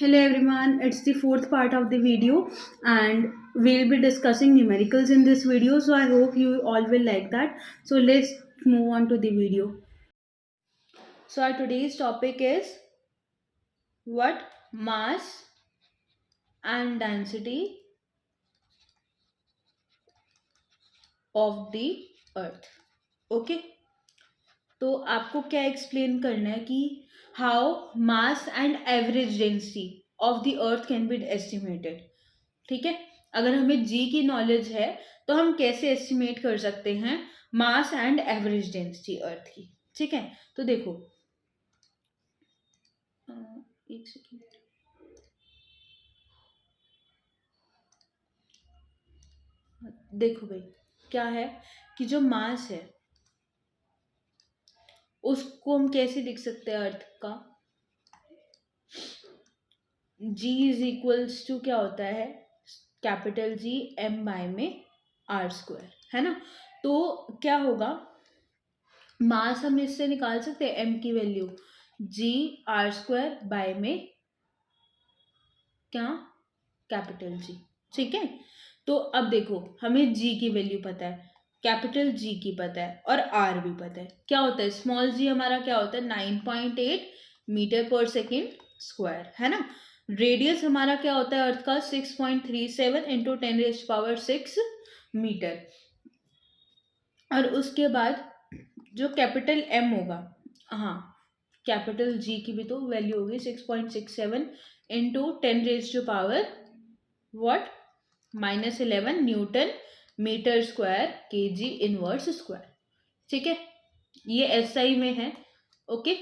Hello everyone, it's the fourth part of the video and we'll be discussing numericals in this video. So I hope you all will like that. So let's move on to the video. So our today's topic is what mass and density of the earth. Okay. तो आपको क्या explain करना है कि how mass and average density of the earth can be estimated. ठीक है. अगर हमें जी की नॉलेज है तो हम कैसे एस्टिमेट कर सकते हैं मास एंड एवरेज डेंसिटी अर्थ की. ठीक है. तो देखो एक सेकेंड. देखो भाई क्या है कि जो मास है उसको हम कैसे लिख सकते हैं अर्थ का. जी इज इक्वल्स टू क्या होता है कैपिटल जी एम बाय में आर स्क्वायर है ना. तो क्या होगा मास हम इससे निकाल सकते हैं एम की value G R square by में क्या कैपिटल जी. ठीक है. तो अब देखो हमें जी की वैल्यू पता है, कैपिटल जी की पता है और आर भी पता है. क्या होता है स्मॉल जी हमारा क्या होता है 9.8 मीटर पर सेकेंड स्क्वायर है ना. रेडियस हमारा क्या होता है अर्थ का 6.37 इंटू 10⁻⁶ मीटर. और उसके बाद जो कैपिटल एम होगा, हाँ कैपिटल जी की भी तो वैल्यू होगी 6.67 into 10⁻⁻ what -11 newton metre square के जी इनवर्स स्क्वायर. ठीक है. ये एसआई में है. ओके.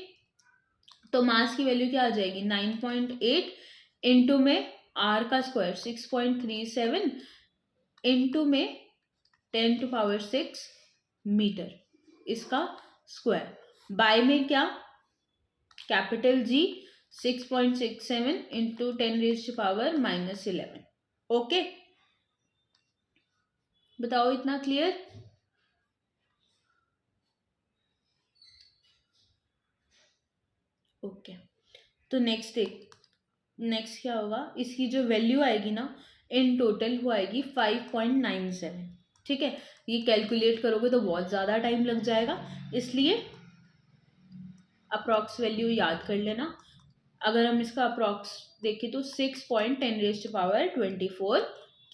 तो मास की वैल्यू क्या आ जाएगी 9.8 इंटू में आर का स्क्वायर 6.37 इंटू में 10⁻⁶ मीटर इसका स्क्वायर बाय में क्या कैपिटल जी 6.67 इंटू 10⁻⁻11. ओके. बताओ इतना क्लियर. ओके. तो नेक्स्ट क्या होगा इसकी जो वैल्यू आएगी ना इन टोटल वो आएगी 5.97. ठीक है. ये कैलकुलेट करोगे तो बहुत ज़्यादा टाइम लग जाएगा इसलिए अप्रॉक्स वैल्यू याद कर लेना. अगर हम इसका अप्रॉक्स देखें तो 6.10⁻24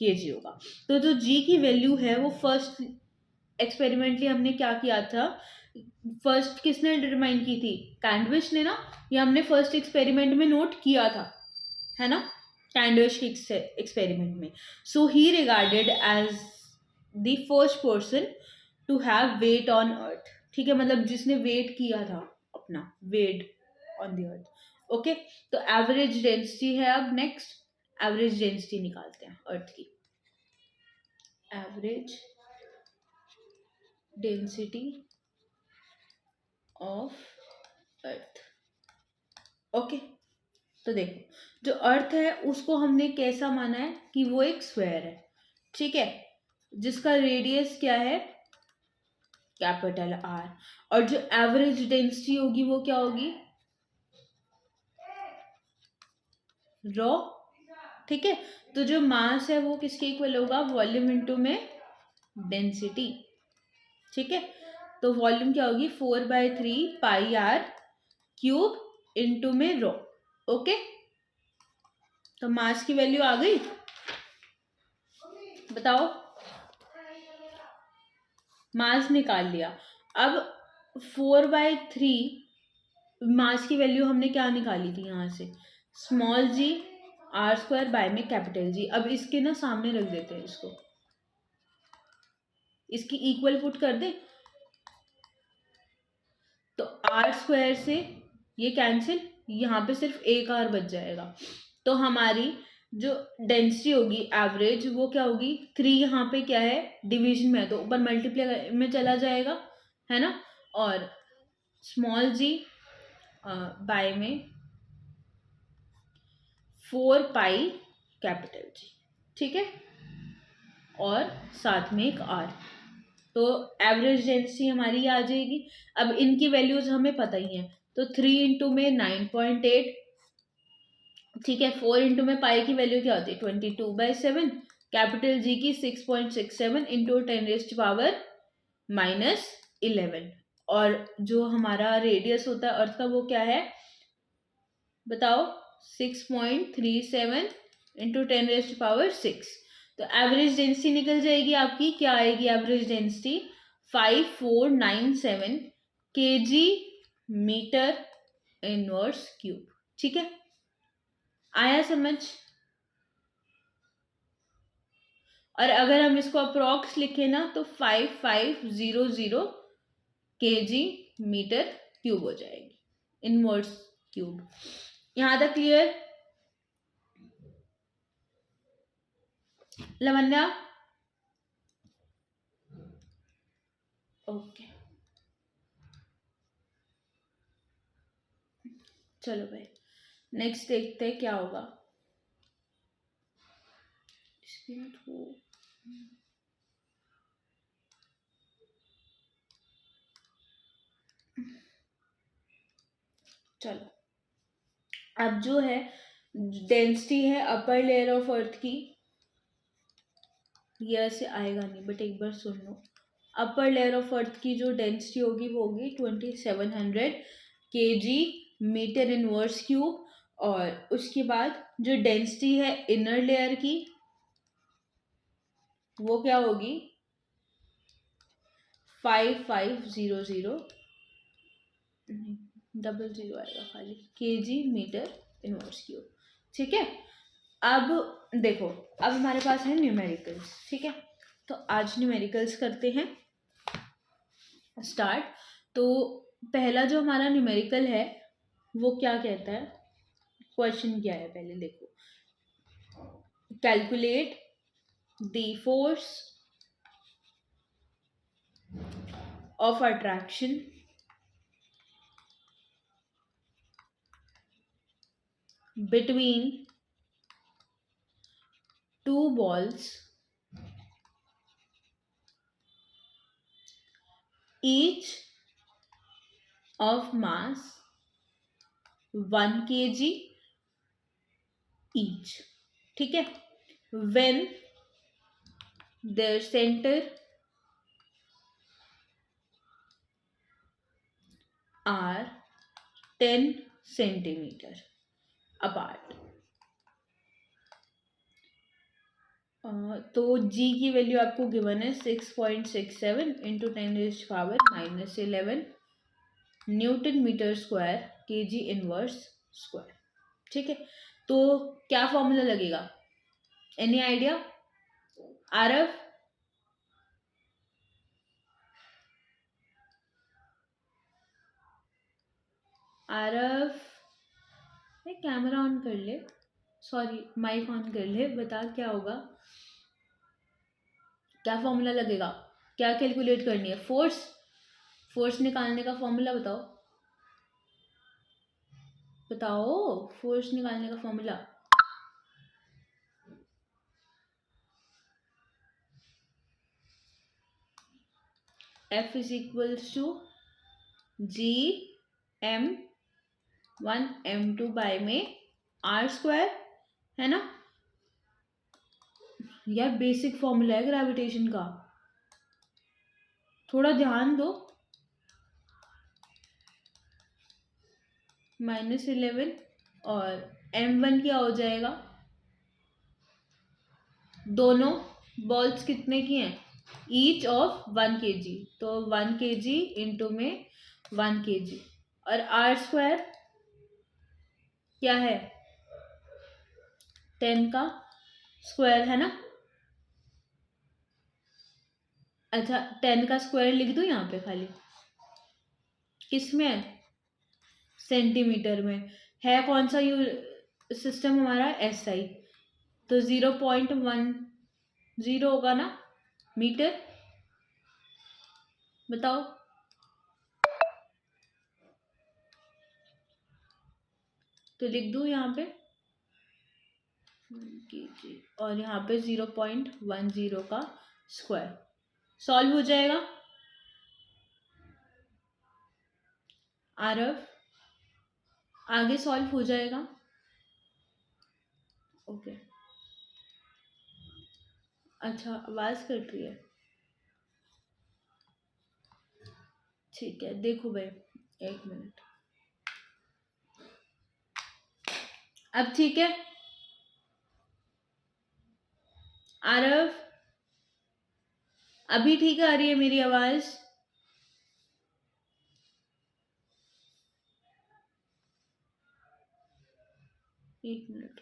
kg होगा. तो जो जी की वैल्यू है वो फर्स्ट एक्सपेरिमेंटली हमने क्या किया था, फर्स्ट किसने डिटरमाइन की थी कैंडविच ने ना. ये हमने फर्स्ट एक्सपेरिमेंट में नोट किया था है ना कैंडविच के एक्सपेरिमेंट में. So he regarded as the first person to have weight on earth. ठीक है. मतलब जिसने वेट किया था अपना weight on the earth. Okay. तो एवरेज डेंसिटी है. अब नेक्स्ट एवरेज डेंसिटी निकालते हैं अर्थ की. Average density of earth. Okay. तो देखो जो अर्थ है उसको हमने कैसा माना है कि वो एक स्क्वायर है. ठीक है. जिसका रेडियस क्या है कैपिटल आर. और जो एवरेज डेंसिटी होगी वो क्या होगी रॉ. ठीक है. तो जो मास है वो किसके इक्वल होगा वॉल्यूम इनटू में डेंसिटी. ठीक है. तो वॉल्यूम क्या होगी 4/3 पाई आर क्यूब इनटू में रो. ओके. तो मास की वैल्यू आ गई. बताओ मास निकाल लिया. अब 4/3 मास की वैल्यू हमने क्या निकाली थी यहाँ से small G R square by में कैपिटल जी. अब इसके ना सामने रख देते हैं इसको, इसकी इक्वल पुट कर दे तो आर स्क्वायर से ये कैंसिल, यहाँ पे सिर्फ एक आर बच जाएगा. तो हमारी जो डेंसिटी होगी एवरेज वो क्या होगी 3. यहाँ पे क्या है डिवीजन में है तो ऊपर मल्टीप्लाई में चला जाएगा है ना. और स्मॉल जी बाय में 4 पाई कैपिटल जी. ठीक है. और साथ में एक आर. तो एवरेज डेंसिटी हमारी आ जाएगी. अब इनकी वैल्यूज हमें पता ही है तो 3 इंटू में 9.8 ठीक है, 4 इंटू में पाई की वैल्यू क्या होती है 22/7, कैपिटल जी की 6.67 इंटू 10⁻⁻11, और जो हमारा रेडियस होता है अर्थ का वो क्या है बताओ 6.37 इंटू 10⁻6। तो एवरेज डेंसिटी निकल जाएगी आपकी, क्या आएगी average density 5497 kg metre inverse cube. ठीक है, आया समझ। और अगर हम इसको अप्रोक्स लिखें ना तो 5500 kg मीटर क्यूब हो जाएगी, इनवर्स क्यूब। यहां तक क्लियर लवन्या? ओके चलो भाई नेक्स्ट देखते हैं क्या होगा। चलो अब जो है डेंसिटी है अपर लेयर ऑफ अर्थ की, ये ऐसे आएगा नहीं बट एक बार सुन लो। अपर लेयर ऑफ अर्थ की जो डेंसिटी होगी वो होगी 2700 kg मीटर इनवर्स क्यूब, और उसके बाद जो डेंसिटी है इनर लेयर की वो क्या होगी 5500 00 आएगा खाली kg मीटर इनवर्स क्यूब। ठीक है, अब देखो अब हमारे पास है न्यूमेरिकल्स। ठीक है, तो आज न्यूमेरिकल्स करते हैं स्टार्ट। तो पहला जो हमारा न्यूमेरिकल है वो क्या कहता है, क्वेश्चन क्या है पहले देखो, calculate the force of attraction between two balls each of mass 1 kg each। ठीक है, when their center are 10 centimeter apart। तो g की वैल्यू आपको गिवन है 6.67 into 10⁻⁻11 newton metre square kg inverse square. ठीक है, तो क्या फॉर्मूला लगेगा, any idea Aarav? Aarav camera on कर ले, सॉरी माइक ऑन कर ले, बता क्या होगा, क्या फॉर्मूला लगेगा, क्या कैलकुलेट करनी है, फोर्स, फोर्स निकालने का फॉर्मूला बताओ, बताओ फोर्स निकालने का formula. F is equals to G M 1m2 by में आर स्क्वायर, है ना यार, बेसिक फॉर्मूला है ग्रेविटेशन का, थोड़ा ध्यान दो। -11 और m1 क्या हो जाएगा, दोनों बॉल्स कितने की हैं, ईच ऑफ 1 kg, तो 1 kg इंटू में 1 kg, और आर स्क्वायर क्या है 10 का स्क्वायर, है ना। अच्छा 10 का स्क्वायर लिख दो यहाँ पे खाली, किस में है, सेंटीमीटर में है, कौन सा यू सिस्टम हमारा SI, तो 0.10 होगा ना मीटर, बताओ। तो लिख दूं यहाँ पे kg और यहाँ पे 0.10 का स्क्वायर, सॉल्व हो जाएगा आरव, आगे सॉल्व हो जाएगा। ओके। अच्छा, आवाज कट रही है। ठीक है, देखो भाई, एक मिनट। अब ठीक है आरव? अभी ठीक आ रही है मेरी आवाज? एक मिनट।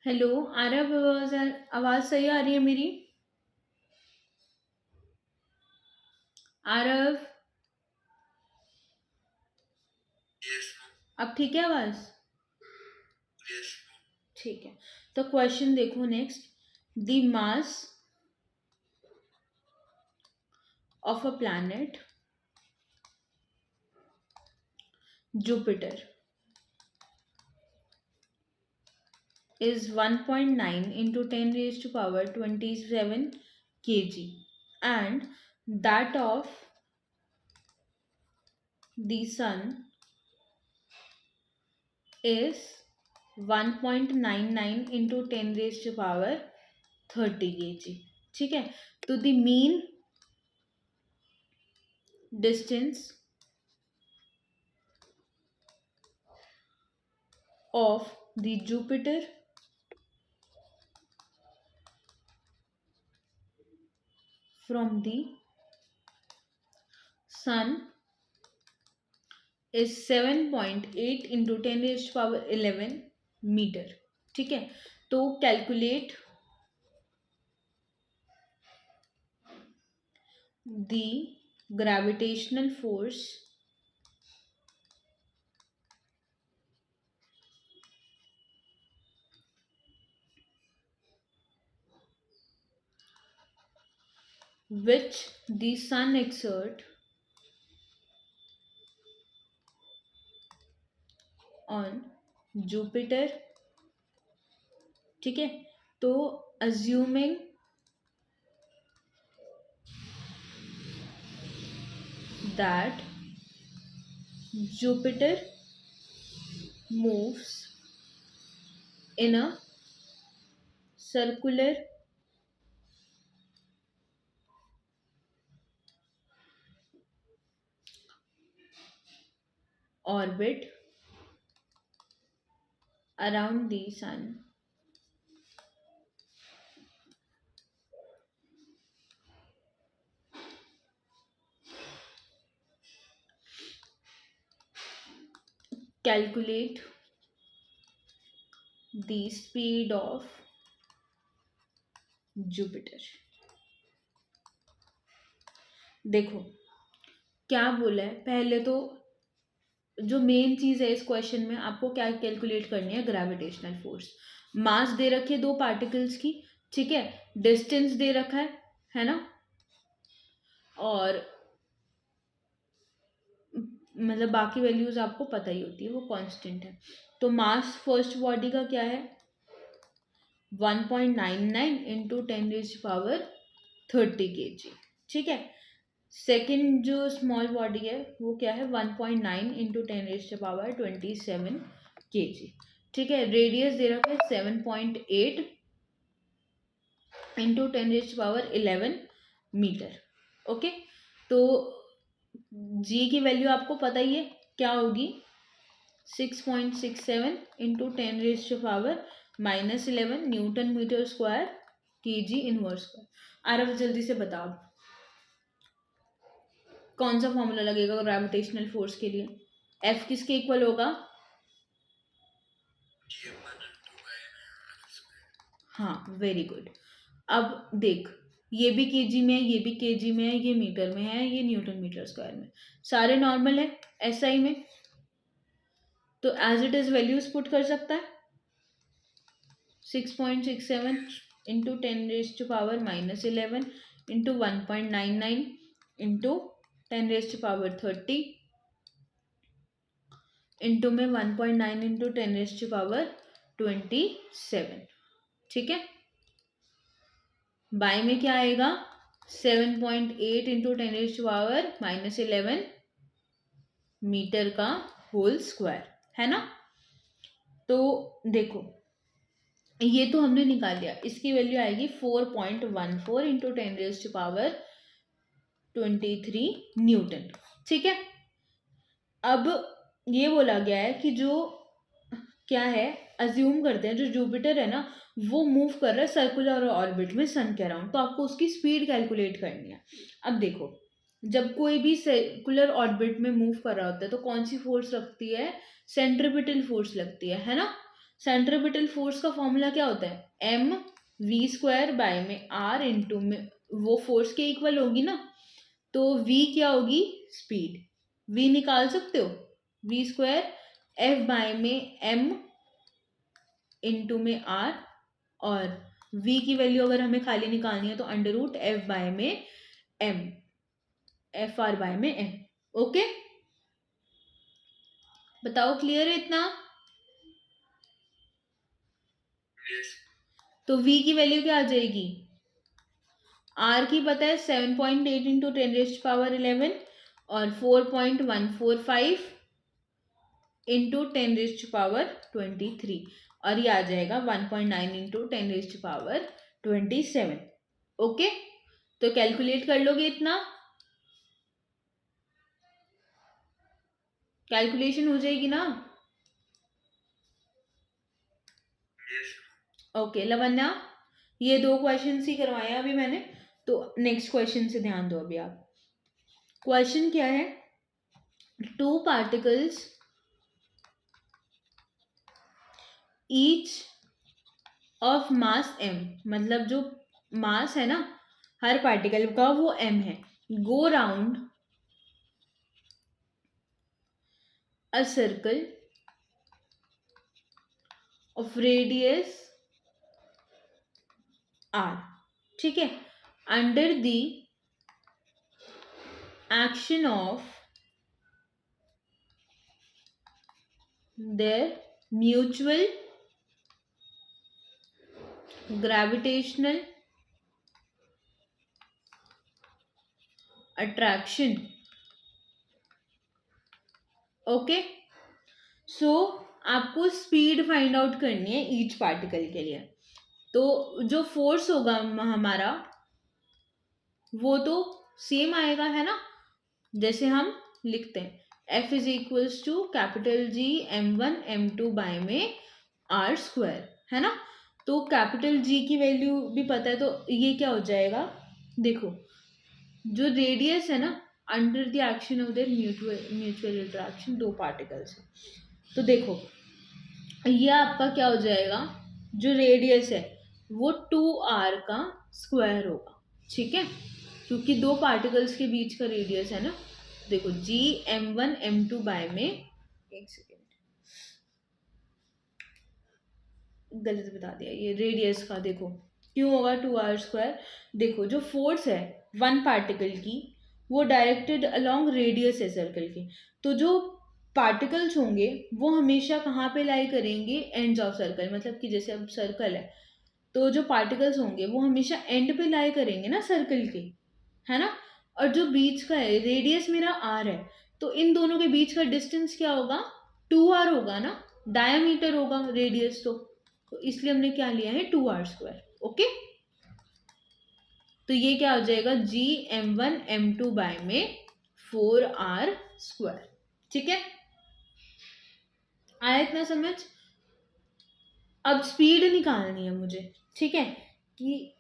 हेलो आरव, आवाज सही आ रही है मेरी? आरव, अब ठीक है आवाज? ठीक है, तो क्वेश्चन देखो next. The mass of a planet Jupiter is 1.9 into 10 raised to power 27 kg, and that of the sun is 1.99 into 10 raised to power 30 kg. ठीक है, तो the mean distance of the Jupiter from the sun is 7.8 into 10 raised to power 11 metre. ठीक है, तो calculate the gravitational force which the sun exert on Jupiter। ठीक है, तो assuming that Jupiter moves in a circular orbit around the sun, calculate the speed of Jupiter। देखो क्या बोला है, पहले तो जो मेन चीज़ है इस क्वेश्चन में आपको क्या कैलकुलेट करनी है, ग्रेविटेशनल फोर्स। मास दे रखी है दो पार्टिकल्स की, ठीक है, डिस्टेंस दे रखा है ना, और मतलब बाकी वैल्यूज आपको पता ही होती है, वो कांस्टेंट है। तो मास फर्स्ट बॉडी का क्या है, 1.99 इंटू 10⁻30 kg, ठीक है। सेकंड जो स्मॉल बॉडी है वो क्या है, 1.9 इंटू 10⁻27 kg, ठीक है। रेडियस दे रखा है 7.8 इंटू 10⁻11 मीटर, ओके। तो जी की वैल्यू आपको पता ही है क्या होगी, 6.67 into 10⁻11 newton metre square kg inverse square. Aarav जल्दी से बताओ कौन सा फॉर्मूला लगेगा ग्रेविटेशनल फोर्स के लिए, एफ किसके इक्वल होगा, हाँ वेरी गुड। अब देख, ये भी केजी में है, ये भी केजी में है, ये मीटर में है, ये न्यूटन मीटर स्क्वायर में, सारे नॉर्मल है एसआई में, तो as it is values put कर सकता है। 6.67 इंटू 10⁻11 इंटू 1.99 इंटू 10⁻30 इंटू में 1.9 इंटू 10⁻27, ठीक है। बाय में क्या आएगा, 7.8 इंटू 10⁻11 मीटर का होल स्क्वायर, है ना। तो देखो ये तो हमने निकाल लिया, इसकी वैल्यू आएगी 4.14 इंटू 10⁻23 न्यूटन, ठीक है। अब ये बोला गया है कि जो क्या है, अज्यूम करते हैं जो जुपिटर है ना वो मूव कर रहा है सर्कुलर ऑर्बिट में सन के अराउंड, तो आपको उसकी स्पीड कैलकुलेट करनी है। अब देखो जब कोई भी सर्कुलर ऑर्बिट में मूव कर रहा होता है तो कौन सी फोर्स लगती है, सेंट्रीपिटल फोर्स लगती है ना। सेंट्रीपिटल फोर्स का फॉर्मूला क्या होता है, एम वी स्क्वायर बाय में आर इंटू में वो फोर्स के इक्वल होगी ना, तो वी क्या होगी, स्पीड, वी निकाल सकते हो, वी स्क्वायर एफ बाय में एम इंटू में आर, और v की वैल्यू अगर हमें खाली निकालनी है तो अंडर रूट एफ बाय में एम, एफ आर बाय में एम, ओके। बताओ क्लियर है इतना। तो v की वैल्यू क्या आ जाएगी, r की पता है 7.8 इंटू 10⁻11 और 4.145 इंटू 10⁻23, और ये आ जाएगा 1.9 इंटू 10⁻27, ओके। तो कैलकुलेट कर लोगे इतना, कैलकुलेशन हो जाएगी ना, ओके। लवन्या ये दो क्वेश्चन ही करवाए अभी मैंने, तो नेक्स्ट क्वेश्चन से ध्यान दो अभी आप। क्वेश्चन क्या है, two particles each of mass m, मतलब जो मास है ना हर पार्टिकल का वो m है, go round a circle of radius r, ठीक है, under the action of their mutual gravitational attraction, okay. So आपको स्पीड फाइंड आउट करनी है ईच पार्टिकल के लिए, तो जो फोर्स होगा हमारा वो तो सेम आएगा, है ना, जैसे हम लिखते हैं F is equals to capital G m1 m2 by में आर स्क्वायर, है ना। तो कैपिटल G की वैल्यू भी पता है, तो ये क्या हो जाएगा, देखो जो रेडियस है ना under the action of their mutual interaction, दो पार्टिकल्स है, तो देखो ये आपका क्या हो जाएगा, जो रेडियस है वो 2r का स्क्वायर होगा, ठीक है। क्योंकि दो पार्टिकल्स के बीच का रेडियस है ना। देखो जी m1 m2 बाय में, एक सेकेंड गलत बता दिया, ये रेडियस का देखो क्यों होगा 2r²। देखो जो फोर्स है वन पार्टिकल की वो डायरेक्टेड अलोंग रेडियस है सर्कल के, तो जो पार्टिकल्स होंगे वो हमेशा कहाँ पे लाई करेंगे, एंड्स ऑफ सर्कल। मतलब कि जैसे अब सर्कल है तो जो पार्टिकल्स होंगे वो हमेशा एंड पे लाई करेंगे ना सर्कल के, है ना। और जो बीच का है रेडियस मेरा आर है, तो इन दोनों के बीच का डिस्टेंस क्या होगा, 2r होगा ना, डायमीटर होगा रेडियस तो इसलिए हमने क्या लिया है 2r²। ओके, तो ये क्या हो जाएगा g m1 m2 बाय में 4r²। ठीक है, आया इतना समझ। अब स्पीड निकालनी है मुझे, ठीक है, कि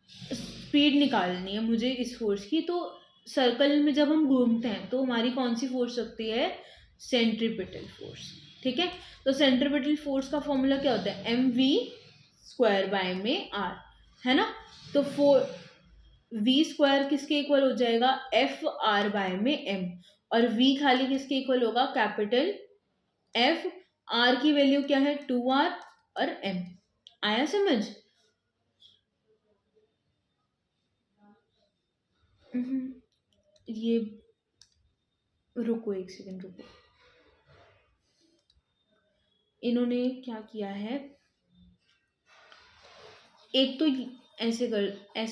स्पीड निकालनी है मुझे इस फोर्स की। तो सर्कल में जब हम घूमते हैं तो हमारी कौन सी फोर्स लगती है, सेंट्रीपिटल फोर्स। ठीक है, तो सेंट्रीपिटल फोर्स का फॉर्मूला क्या होता है, mv² बाय में r, है ना। तो v² किसके इक्वल हो जाएगा, fr बाय में m, और v खाली किसके इक्वल होगा, कैपिटल f। r की वैल्यू क्या है 2r और m। आया समझ। ये रुको एक सेकंड रुको, इन्होंने क्या किया है, एक तो ऐसे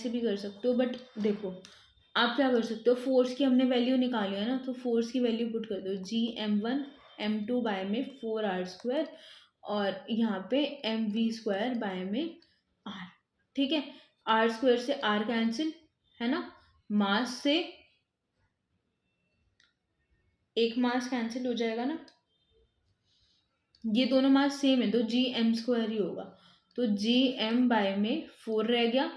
भी कर सकते हो, बट देखो आप क्या कर सकते हो, फोर्स की हमने वैल्यू निकाली है ना, तो फोर्स की वैल्यू पुट कर दो जी m1 m2 बाय में 4r², और यहाँ पे mv² बाय में r। ठीक है, r² से r कैंसिल, है ना, मास से एक मास कैंसिल हो जाएगा ना, ये दोनों मास सेम है तो gm² ही होगा, तो gm बाय में 4 रह गया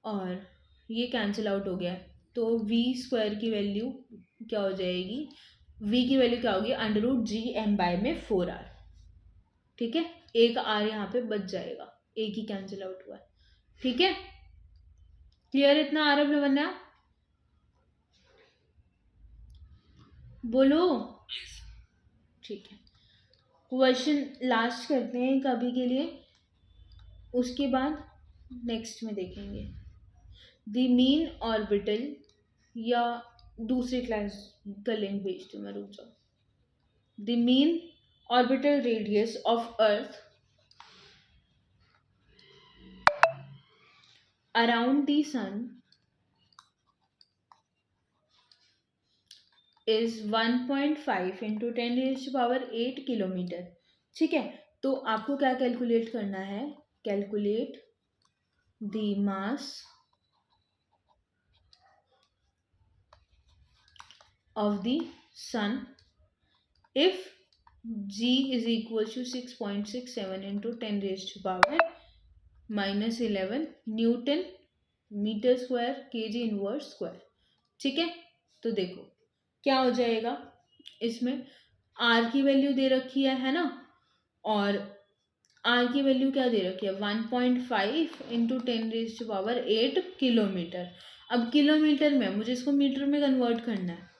और ये कैंसिल आउट हो गया, तो v² की वैल्यू क्या हो जाएगी, v की वैल्यू क्या होगी, √gm बाय में 4r। ठीक है, एक r यहाँ पे बच जाएगा, एक ही कैंसिल आउट हुआ है। ठीक है, क्लियर इतना आरब लवन्या, बोलो। ठीक है, क्वेश्चन लास्ट करते हैं कभी के लिए, उसके बाद नेक्स्ट में देखेंगे द मीन ऑर्बिटल, या दूसरी क्लास का लिंक भेजती हूँ मैं, रुक जाओ। The mean orbital radius of earth around the sun is 1.5 into 10⁸ kilometre. ठीक है, तो आपको क्या कैलकुलेट करना है, calculate the mass of the sun if g is equal to 6.67 into 10⁻⁻11 newton metre square kg inverse square. ठीक है, तो देखो क्या हो जाएगा, इसमें r की वैल्यू दे रखी है ना, और r की वैल्यू क्या दे रखी है 1.5 इंटू 10⁸ किलोमीटर। अब किलोमीटर में मुझे इसको मीटर में कन्वर्ट करना है,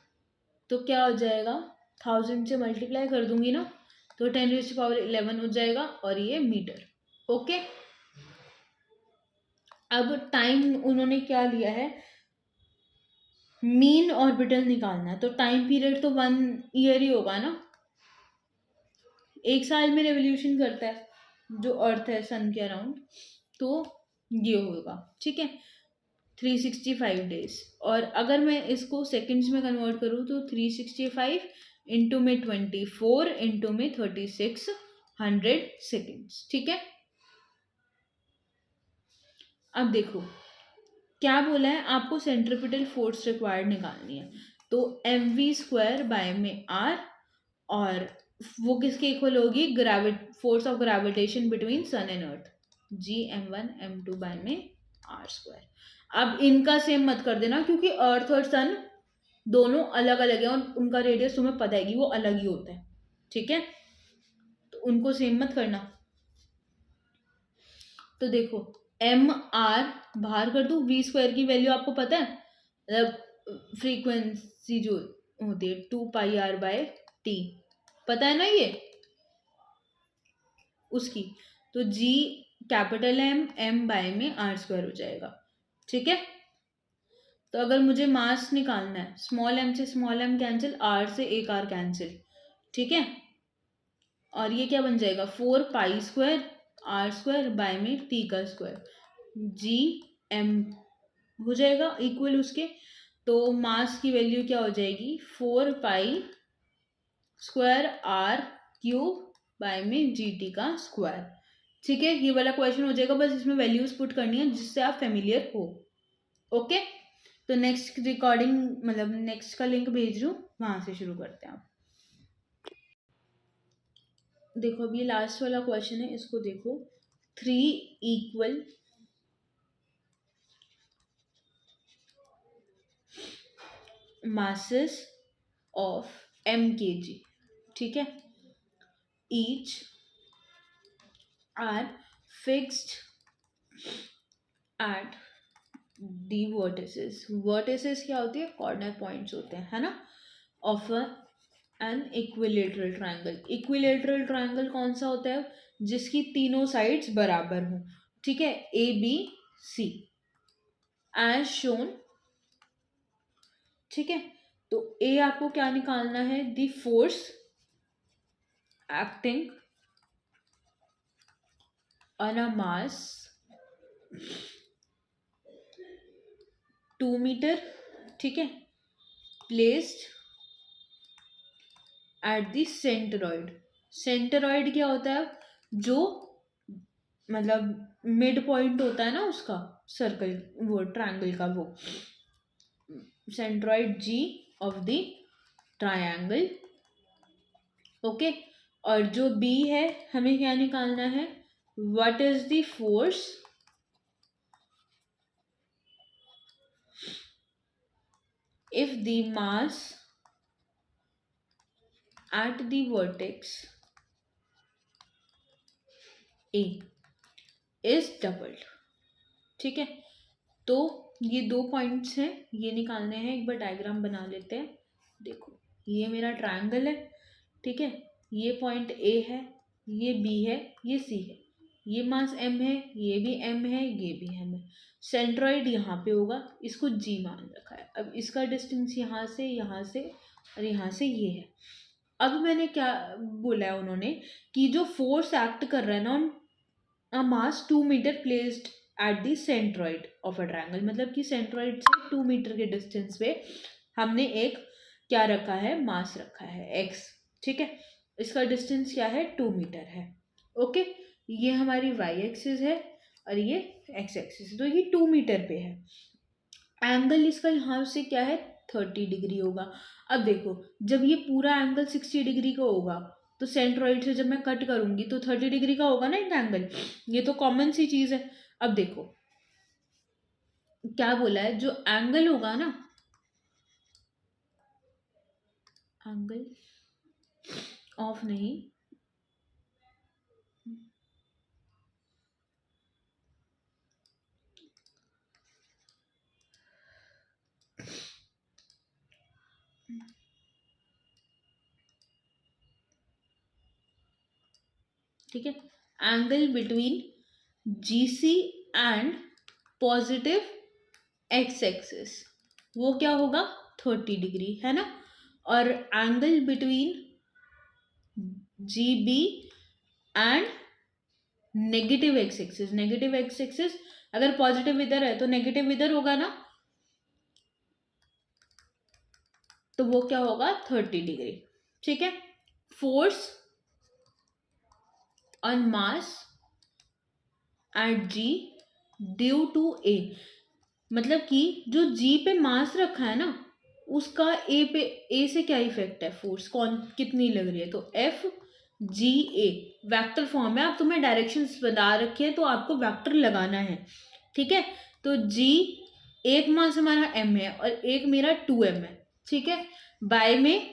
तो क्या हो जाएगा 1000 से मल्टीप्लाई कर दूंगी ना, तो 10⁻11 हो जाएगा, और ये मीटर। ओके, अब टाइम उन्होंने क्या लिया है, मीन ऑर्बिटल निकालना है, तो टाइम पीरियड तो 1 ईयर ही होगा ना, एक साल में रेवोल्यूशन करता है जो अर्थ है सन के अराउंड, तो ये होगा। ठीक है, 365 डेज, और अगर मैं इसको सेकंड्स में कन्वर्ट करूँ तो 365 इंटू में 24 इंटू में 3600 सेकेंड्स। ठीक है, अब देखो क्या बोला है, आपको सेंट्रीपिटल फोर्स रिक्वायर्ड निकालनी है, तो mv² बाय में r, और वो किसके इक्वल होगी, force of gravitation between sun and earth, gm1 m2 by में r²। अब इनका सेम मत कर देना, क्योंकि अर्थ और सन दोनों अलग अलग है और उनका रेडियस तुम्हें पता है कि वो अलग ही होता है। ठीक है, तो उनको सेम मत करना। तो देखो एम आर बाहर कर दूं, वी स्क्वायर की वैल्यू आपको पता है, मतलब फ्रीक्वेंसी जो होती है 2πr/t, पता है ना ये उसकी। तो G capital M, M bye में आर स्क्वायर हो जाएगा। ठीक है, तो अगर मुझे मास निकालना है, स्मॉल एम से स्मॉल एम कैंसिल, आर से एक आर कैंसिल। ठीक है, और ये क्या बन जाएगा, 4π² r² बाय में t का स्क्वायर, जी एम हो जाएगा इक्वल उसके। तो मास की वैल्यू क्या हो जाएगी, 4π² r³ बाय में gt का स्क्वायर। ठीक है, ये वाला क्वेश्चन हो जाएगा, बस इसमें वैल्यूज पुट करनी है जिससे आप फेमिलियर हो। ओके, तो नेक्स्ट रिकॉर्डिंग मतलब नेक्स्ट का लिंक भेज रही हूँ, वहां से शुरू करते हैं आप। देखो अब ये लास्ट वाला क्वेश्चन है, इसको देखो। 3 इक्वल masses of mkg, ठीक है, each are fixed at the vertices। vertices क्या होती है, कॉर्नर पॉइंट्स होते हैं, है ना, of an equilateral triangle. Equilateral triangle कौन सा होता है, जिसकी तीनों साइड्स बराबर हो। ठीक है, A B C as shown. ठीक है, तो ए आपको क्या निकालना है, the force acting on a mass 2 metre, ठीक है, placed at the centroid. Centroid क्या होता है, जो मतलब मिड पॉइंट होता है ना उसका, सर्कल वो ट्रायंगल का, वो centroid G of the triangle. Okay, और जो बी है हमें क्या निकालना है, what is the force if the mass at the vertex A is doubled। ठीक है, तो ये 2 पॉइंट्स हैं, ये निकालने हैं। एक बार डायग्राम बना लेते हैं। देखो ये मेरा ट्रायंगल है, ठीक है, ये पॉइंट A है, ये B है, ये C है, ये मास M है, ये भी M है, ये भी M है। सेंट्रॉइड यहाँ पे होगा, इसको G मान रखा है। अब इसका डिस्टेंस यहाँ से और यहाँ से ये है। अब मैंने क्या बोला है उन्होंने, कि जो फोर्स एक्ट कर रहा है ना, a mass 2 metre placed at the centroid of a triangle, मतलब कि सेंट्रॉइड से 2 मीटर के डिस्टेंस पे हमने एक क्या रखा है, मास रखा है x। ठीक है, इसका डिस्टेंस क्या है, 2 मीटर है। ओके, ये हमारी y एक्सिस है और ये x एक्सिस, तो ये 2 मीटर पे है। एंगल इसका यहाँ से क्या है, 30 डिग्री होगा। अब देखो जब ये पूरा एंगल 60 डिग्री का होगा, तो सेंट्रॉइड से जब मैं कट करूंगी तो 30 डिग्री का होगा ना एक एंगल, ये तो कॉमन सी चीज है। अब देखो क्या बोला है, जो एंगल होगा ना, एंगल ऑफ नहीं, ठीक है, angle between GC and positive x axis, वो क्या होगा, 30 डिग्री, है ना। और angle between GB and negative x axis, negative x axis अगर पॉजिटिव इधर है तो नेगेटिव इधर होगा ना, तो वो क्या होगा, 30 डिग्री। ठीक है, force on mass at G due to A, मतलब कि जो G पे मास रखा है ना, उसका A से क्या इफेक्ट है, फोर्स कौन कितनी लग रही है, तो FGA वेक्टर फॉर्म है। आप तुम्हें डायरेक्शंस बता रखे हैं तो आपको वेक्टर लगाना है। ठीक है, तो G एक मास हमारा M है और एक मेरा 2M है। ठीक है, बाय में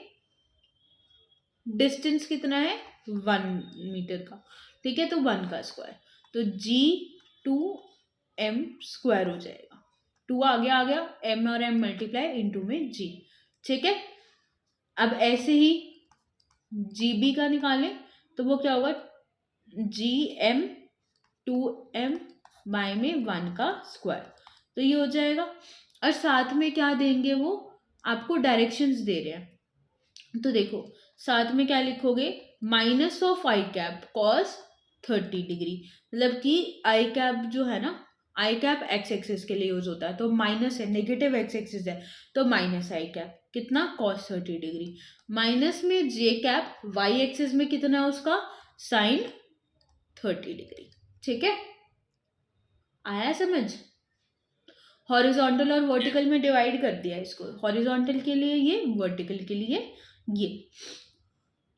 डिस्टेंस कितना है, 1 मीटर का। ठीक है, तो 1 का स्क्वायर, तो G2 एम स्क्वायर हो जाएगा, 2 आगे आ गया, एम और एम मल्टीप्लाई इंटू में जी। ठीक है, अब ऐसे ही जी बी का निकालें तो वो क्या होगा, जी एम 2m बाय में 1 का स्क्वायर, तो ये हो जाएगा। और साथ में क्या देंगे, वो आपको डायरेक्शंस दे रहे हैं, तो देखो साथ में क्या लिखोगे, minus of I cap cos 30 degree, मतलब कि आई कैप जो है ना, आई कैप एक्स एक्सिस के लिए यूज होता है, तो माइनस है, नेगेटिव एक्स एक्सिस है, तो माइनस आई कैप कितना, कॉस 30 डिग्री, माइनस में जे कैप वाई एक्सिस में कितना है उसका, साइन 30 डिग्री। ठीक है, आया समझ। हॉरिजॉन्टल और वर्टिकल में डिवाइड कर दिया इसको, हॉरिजॉन्टल के लिए ये, वर्टिकल के लिए ये,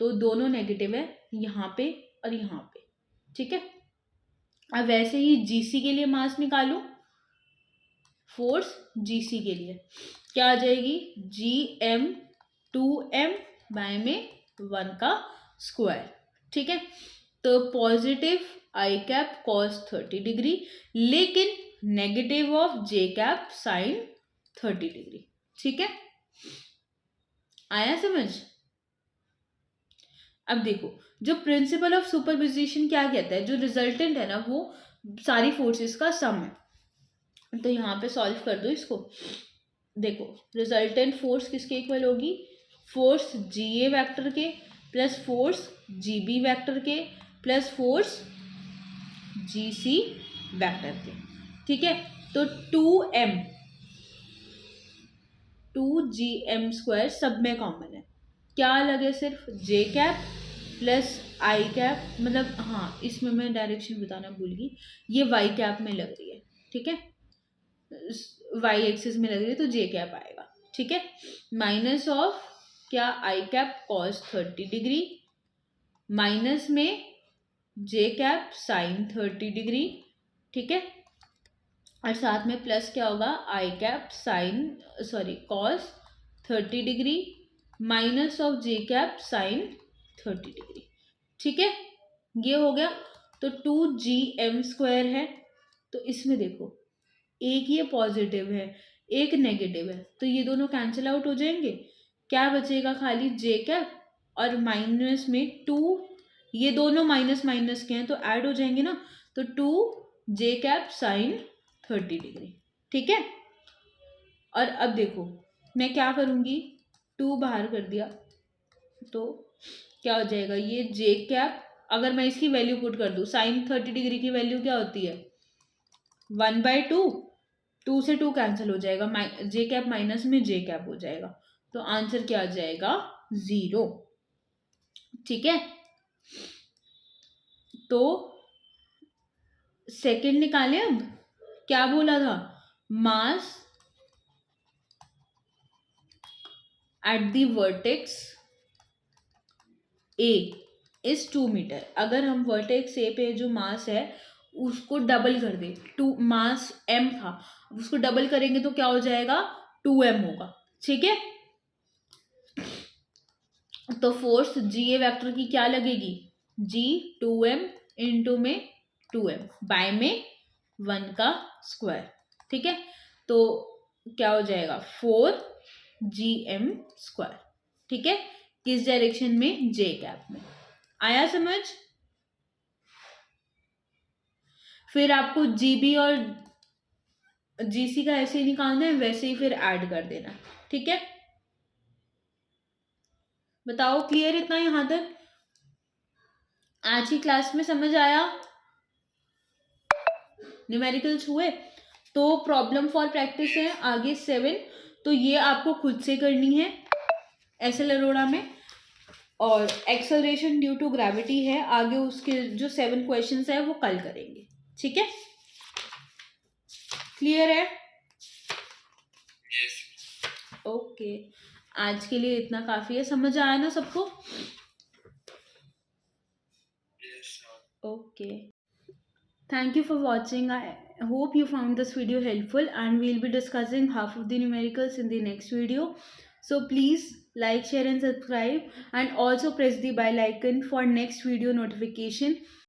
तो दोनों नेगेटिव है यहाँ पे और यहाँ पे। ठीक है, अब वैसे ही जीसी के लिए मास निकालो, फोर्स जीसी के लिए क्या आ जाएगी, जी एम 2m बाय में 1 का स्क्वायर। ठीक है, तो पॉजिटिव आई कैप कॉस 30 डिग्री, लेकिन negative of j cap sine 30 degree. ठीक है, आया समझ। अब देखो, जो प्रिंसिपल ऑफ सुपरपोजिशन क्या कहता है, जो रिजल्टेंट है ना वो सारी फोर्सेस का सम है, तो यहाँ पे सॉल्व कर दो इसको। देखो रिजल्टेंट फोर्स किसके इक्वल होगी, फोर्स जी ए वैक्टर के plus force G B vector के plus force G C vector के। ठीक है, तो 2m स्क्वायर सब में कॉमन है, क्या अलग है, सिर्फ जे कैप प्लस आई कैप, मतलब हाँ इसमें मैं डायरेक्शन बताना भूल गई, ये वाई कैप में लग रही है। ठीक है, वाई एक्सिस में लग रही है तो जे कैप आएगा। ठीक है, माइनस ऑफ क्या, आई कैप कॉस 30 डिग्री, माइनस में जे कैप साइन 30 डिग्री। ठीक है, और साथ में प्लस क्या होगा, i cap cos 30 degree minus of j cap sine 30 degree. ठीक है, ये हो गया। तो 2gm स्क्वायर है, तो इसमें देखो एक ये पॉजिटिव है एक नेगेटिव है, तो ये दोनों कैंसिल आउट हो जाएंगे, क्या बचेगा, खाली जे कैप और माइनस में 2, ये दोनों माइनस माइनस के हैं तो ऐड हो जाएंगे ना, तो 2 जे कैप साइन 30 डिग्री। ठीक है, और अब देखो मैं क्या करूँगी, 2 बाहर कर दिया तो क्या हो जाएगा, ये जे कैप, अगर मैं इसकी वैल्यू पुट कर दूँ, साइन 30 डिग्री की वैल्यू क्या होती है, 1/2, 2 से 2 कैंसिल हो जाएगा, जे कैप माइनस में जे कैप हो जाएगा, तो आंसर क्या आ जाएगा, 0। ठीक है, तो सेकंड निकाले। अब क्या बोला था, mass at the vertex A is 2 metre, अगर हम वर्टेक्स ए पे जो मास है उसको डबल कर दे, 2 मास m था, उसको डबल करेंगे तो क्या हो जाएगा, 2m होगा। ठीक है, तो फोर्स जी ए वैक्टर की क्या लगेगी, जी 2m इंटू में 2m बाय में 1 का स्क्वायर। ठीक है, तो क्या हो जाएगा, 4gm स्क्वायर। ठीक है, किस डायरेक्शन में, जे कैप में। आया समझ। फिर आपको जीबी और जीसी का ऐसे ही निकालना है, वैसे ही फिर ऐड कर देना। ठीक है, बताओ क्लियर इतना यहां तक, आज की क्लास में समझ आया, न्यूमेरिकल्स हुए। तो प्रॉब्लम फॉर प्रैक्टिस है आगे 7, तो ये आपको खुद से करनी है एसएल अरोड़ा में, और एक्सेलरेशन ड्यू टू ग्रेविटी है आगे, उसके जो 7 क्वेश्चंस है वो कल करेंगे। ठीक है, क्लियर है। ओके, आज के लिए इतना काफी है, समझ आया ना सबको। Okay, thank you for watching. I hope you found this video helpful, and we'll be discussing half of the numericals in the next video. So please like, share and subscribe, and also press the bell icon for next video notification.